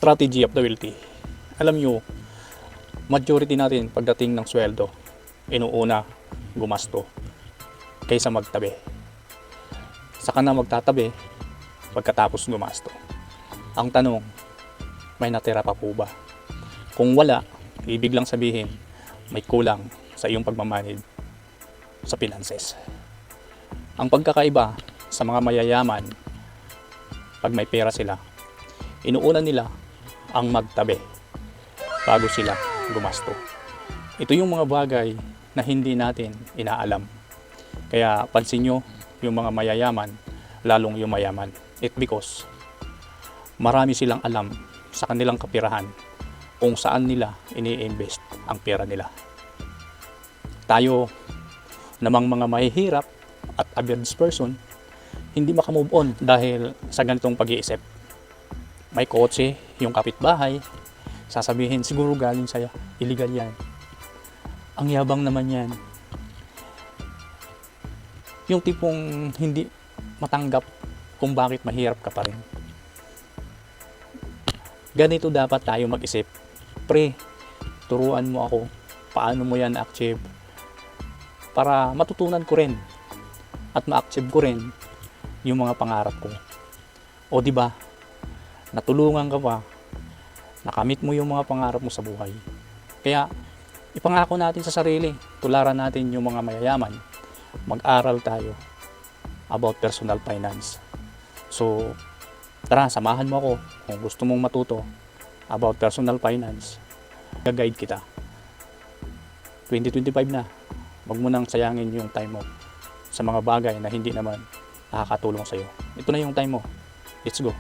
Strategy of the wealthy. Alam nyo, majority natin pagdating ng sweldo, inuuna gumasto kaysa magtabi. Saka na magtatabi pagkatapos gumasto. Ang tanong, may natira pa po ba? Kung wala, ibig lang sabihin may kulang sa iyong pagmamanage sa finances. Ang pagkakaiba sa mga mayayaman, pag may pera sila, inuuna nila ang magtabi bago sila gumasto. Ito yung mga bagay na hindi natin inaalam. Kaya pansin nyo yung mga mayayaman, lalong yung mayaman. It because marami silang alam sa kanilang kapirahan kung saan nila ini-invest ang pera nila. Tayo namang mga mahihirap at average person, hindi makamove on dahil sa ganitong pag-iisip. May kotse, yung kapitbahay, sasabihin siguro galing sa'yo, illegal yan. Ang yabang naman yan. Yung tipong hindi matanggap kung bakit mahirap ka pa rin. Ganito dapat tayo mag-isip. Pre, turuan mo ako paano mo yan achieve para matutunan ko rin at ma-achieve ko rin yung mga pangarap ko. O di ba? Natulungan ka pa, nakamit mo yung mga pangarap mo sa buhay. Kaya ipangako natin sa sarili, tularan natin yung mga mayayaman, mag-aral tayo about personal finance. So tara, samahan mo ako kung gusto mong matuto about personal finance. Gag-guide kita. 2025 na, wag mo nang sayangin yung time mo sa mga bagay na hindi naman nakakatulong sa'yo. Ito na yung time mo. Let's go.